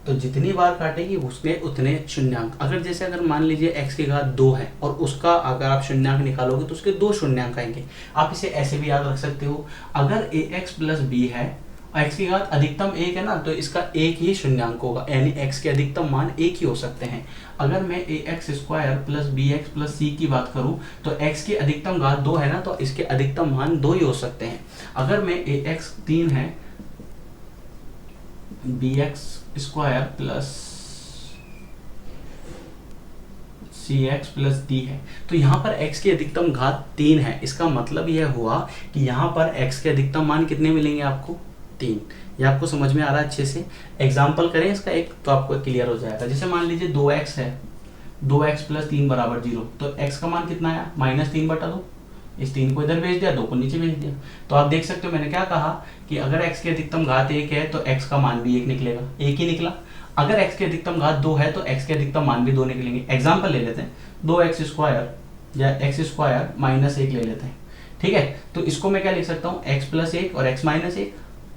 तो जितनी बार काटेगी उसके उतने शून्यांक। अगर जैसे अगर मान लीजिए x की घात 2 है और उसका अगर आप शून्यांक निकालोगे तो उसके 2 शून्यांक आएंगे। आप इसे ऐसे भी याद रख सकते हो, अगर ax प्लस b है और x की घात अधिकतम 1 है ना, तो इसका एक ही शून्यांक होगा, यानी x के अधिकतम मान 1 ही हो सकते हैं। अगर मैं ax square plus bx plus c की बात करूं तो x की अधिकतम घात 2 है ना, तो इसके अधिकतम मान 2 ही हो सकते हैं। अगर मैं ax 3 है, bx square plus cx plus d है, तो यहाँ पर x की अधिकतम घात 3 है। इसका मतलब यह हुआ कि यहाँ पर x के अधिकतम मान कितने मिलेंगे आपको 3। ये आपको समझ में आ रहा है अच्छे से। एग्जाम्पल करें इसका एक तो आपको क्लियर हो जाएगा। जैसे मान लीजिए 2x है, 2x प्लस 3 बराबर 0, तो x का मान कितना आया -3/2। इस 3 को इधर भेज दिया, 2 को नीचे भेज दिया। तो आप देख सकते हो मैंने क्या कहा कि अगर x की अधिकतम घात 1 है तो x का मान भी 1 निकलेगा, 1 ही निकला। अगर x की अधिकतम घात 2 है तो x के अधिकतम मान भी 2 निकलेंगे। एग्जाम्पल ले लेते हैं, 2x स्क्वायर या x स्क्वायर -1 ले लेते हैं। ठीक है, तो इसको मैं क्या लिख सकता हूँ x प्लस 1 और x माइनस 1।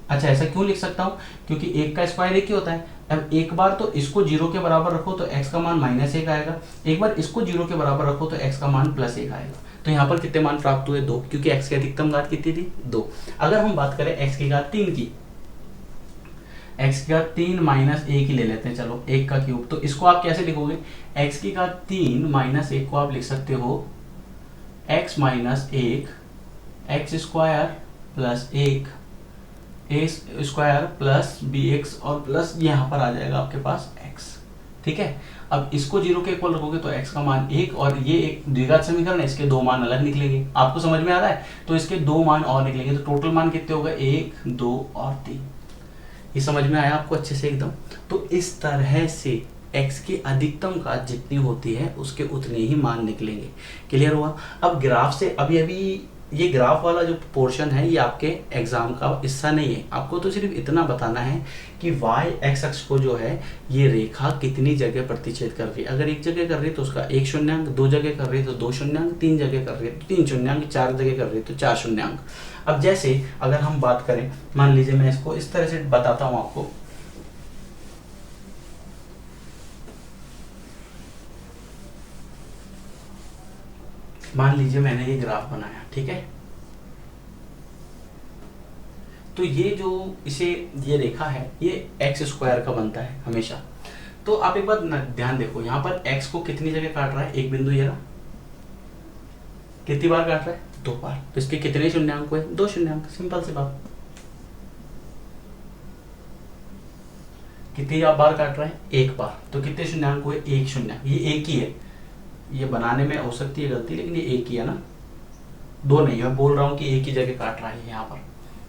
अच्छा, ऐसा क्यों लिख सकता हूँ, क्योंकि 1 का स्क्वायर 1 ही होता है। अब एक बार तो इसको 0 के बराबर रखो तो x का मान -1 आएगा, एक बार इसको 0 के बराबर रखो तो x का मान +1 आएगा। तो यहाँ पर कितने मान प्राप्त हुए 2, क्योंकि x की अधिकतम घात कितनी थी 2। अगर हम बात करें x की घात 3 की, x की घात 3 -1 ही ले लेते हैं, चलो 1 का क्यूब। तो इसको आप कैसे लिखोगे, x की घात 3 -1 को आप लिख सकते हो x minus 1 x square plus 1 a square plus bx और प्लस यहाँ पर आ जाएगा आपके पास x। ठीक है, अब इसको 0 के इक्वल रखोगे तो x का मान 1 और ये एक द्विघात समीकरण है, इसके 2 मान अलग निकलेंगे। आपको समझ में आ रहा है, तो इसके 2 मान और निकलेंगे, तो टोटल मान कितने हो गए 1 2 और 3। ये समझ में आया आपको अच्छे से एकदम। तो इस तरह से x की अधिकतम घात जितनी होती है उसके उतने ही मान निकलेंगे। क्लियर हुआ। अब ग्राफ से अभी ये ग्राफ वाला जो पोर्शन है ये आपके एग्जाम का हिस्सा नहीं है, आपको तो सिर्फ इतना बताना है कि y x अक्ष को जो है ये रेखा कितनी जगह प्रतिच्छेद कर रही है। अगर एक जगह कर रही है तो उसका 1 शून्यांक, 2 जगह कर रही है तो 2 शून्यांक, 3 जगह कर रही है तो 3 शून्यांक, 4 जगह कर रही है तो 4 शून्यांक। अब जैसे अगर हम बात करें, मान लीजिए मैं इसको इस तरह से बताता हूँ आपको, मान लीजिए मैंने ये ग्राफ बनाया, ठीक है, तो ये जो इसे ये रेखा है ये x स्क्वायर का बनता है हमेशा। तो आप एक बात ध्यान देखो, यहाँ पर x को कितनी जगह काट रहा है, एक बिंदु ये रहा, कितनी बार काट रहा है 2 बार, तो इसके कितने शून्यांक हुए 2 शून्यांक। सिंपल सी बात। कितनी बार काट रहा है 1 बार, तो कितने शून्यांक हुए 1 शून्यांक। ये एक ही है, ये बनाने में हो सकती है गलती, लेकिन ये एक ही है ना, 2 नहीं। मैं बोल रहा हूँ कि एक ही जगह काट रहा है यहाँ पर।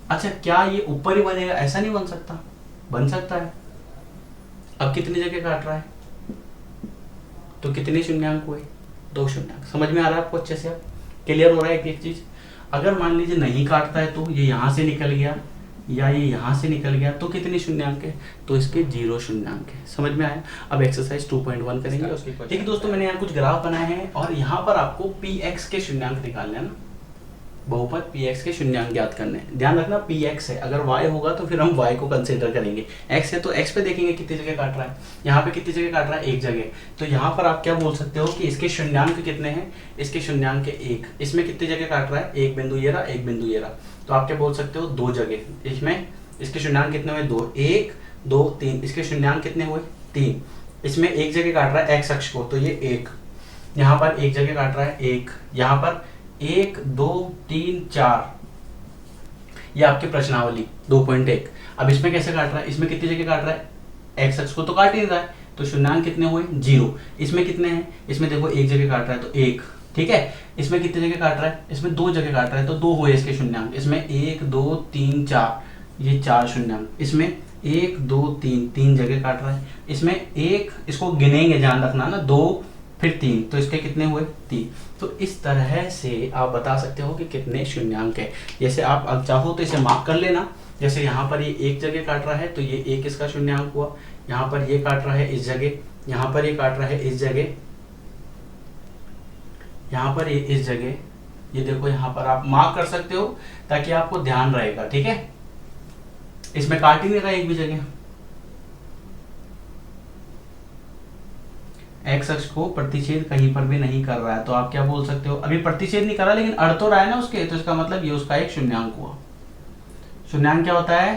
अच्छा, क्या ये ऊपर ही बनेगा, ऐसा नहीं बन सकता, बन सकता है। अब कितनी जगह काट रहा है, तो कितने शून्यांक हुए 2 शून्यांक। समझ में आ रहा है आपको अच्छे से। अब क्लियर हो रहा है एक एक चीज। अगर मान लीजिए नहीं काटता है तो ये यहाँ से निकल गया, या ये यहाँ से निकल गया तो कितने शून्यांक है, तो इसके 0 शून्यांक है। समझ में आया। अब एक्सरसाइज 2.1 करेंगे उसके। ठीक है दोस्तों, मैंने यहाँ कुछ ग्राफ बनाए हैं और यहाँ पर आपको px के शून्यांक निकालने हैं ना, बहुपद px के शून्यांक ज्ञात करने हैं। ध्यान रखना px है, अगर y होगा तो फिर हम y को कंसीडर करेंगे। x है तो x पे देखेंगे कितनी जगह काट रहा है, यहाँ पे कितनी जगह काट रहा है, एक जगह। तो यहाँ पर आप क्या बोल सकते हो कि इसके शून्यांक कितने हैं, इसके शून्यांक 1। इसमें कितनी जगह काट रहा है, एक बिंदु ये रहा, एक बिंदु ये रहा। तो आप क्या बोल सकते हो, 2 जगह। इसमें इसके शून्यांक कितने हुए, 2, 1 2 3। इसके शून्यांक कितने हुए, 3। इसमें एक जगह काट रहा है x अक्ष को, तो ये 1। यहाँ पर एक जगह काट रहा है 1, यहाँ पर 1 2 3 4। ये आपकी प्रश्नावली 2.1। अब इसमें कैसे काट रहा है, इसमें कितनी जगह काट रहा है, x अक्ष को तो काट ही नहीं रहा है, तो शून्यांक कितने हुए, 0। इसमें कितने हैं, इसमें देखो एक जगह काट रहा है तो 1। ठीक है, इसमें कितनी जगह काट रहा है, इसमें 2 जगह काट रहा है तो 2 हुए इसके शून्यांक। इसमें 1 2 3 4, ये 4 शून्यांक। इसमें 1 2 3, 3 जगह काट रहा है। इसमें 1, इसको गिनेंगे, ध्यान रखना ना, 2 फिर 3, तो इसके कितने हुए, 3। तो इस तरह से आप बता सकते हो कि कितने शून्यांक है। जैसे आप अब चाहो तो इसे मार्क कर लेना। जैसे यहाँ पर ये एक जगह काट रहा है तो ये 1 इसका शून्यांक हुआ। यहाँ पर ये काट रहा है इस जगह, यहाँ पर ये काट रहा है इस जगह, यहाँ पर ये इस जगह। ये देखो यहाँ पर आप मार्क कर सकते हो ताकि आपको ध्यान रहेगा। ठीक है, इसमें काट ही नहीं रहा एक भी जगह। एक्स अक्ष को प्रतिच्छेद कहीं पर भी नहीं कर रहा है, तो आप क्या बोल सकते हो, अभी प्रतिच्छेद नहीं कर रहा लेकिन अड़ तो रहा है ना उसके, तो इसका मतलब ये उसका एक शून्यांक हुआ। शून्यांक क्या होता है,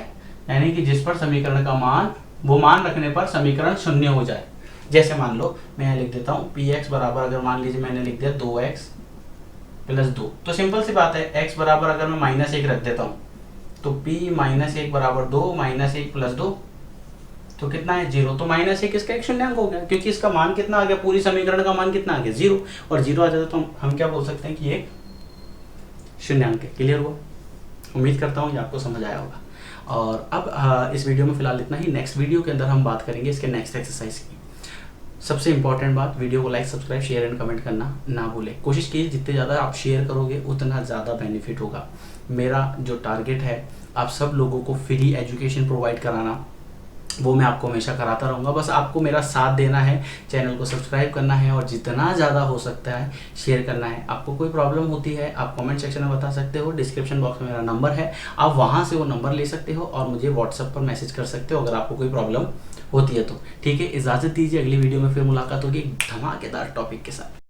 यानी कि जिस पर समीकरण का मान, वो मान रखने पर समीकरण शून्य हो जाए। जैसे मान लो मैं यहाँ लिख देता हूँ px बराबर, अगर मान लीजिए मैंने लिख दिया 2x + 2, तो सिंपल सी बात है, x बराबर अगर मैं -1 रख देता हूँ तो p -1 बराबर 2 -1 + 2, तो कितना है, 0। तो -1 इसका एक शून्यांक हो गया, क्योंकि इसका मान कितना आ गया, पूरी समीकरण का मान कितना आ गया, 0। और 0 आ जाता तो हम क्या बोल सकते हैं कि ये शून्यांक है। क्लियर हुआ, उम्मीद करता हूँ ये आपको समझ आया होगा। और अब इस वीडियो में फिलहाल इतना ही। नेक्स्ट वीडियो के अंदर हम बात करेंगे इसके नेक्स्ट एक्सरसाइज की। सबसे इंपॉर्टेंट बात, वीडियो को like subscribe share and comment करना ना भूलें। कोशिश कीजिए जितने ज़्यादा आप शेयर करोगे उतना ज़्यादा बेनिफिट होगा। मेरा जो टारगेट है आप सब लोगों को फ्री एजुकेशन प्रोवाइड कराना, वो मैं आपको हमेशा कराता रहूँगा। बस आपको मेरा साथ देना है, चैनल को सब्सक्राइब करना है और जितना ज़्यादा हो सकता है शेयर करना है। आपको कोई प्रॉब्लम होती है आप कमेंट सेक्शन में बता सकते हो, डिस्क्रिप्शन बॉक्स में मेरा नंबर है, आप वहाँ से वो नंबर ले सकते हो और मुझे व्हाट्सएप पर मैसेज कर सकते हो अगर आपको कोई प्रॉब्लम होती है तो। ठीक है, इजाज़त दीजिए, अगली वीडियो में फिर मुलाकात होगी धमाकेदार टॉपिक के साथ।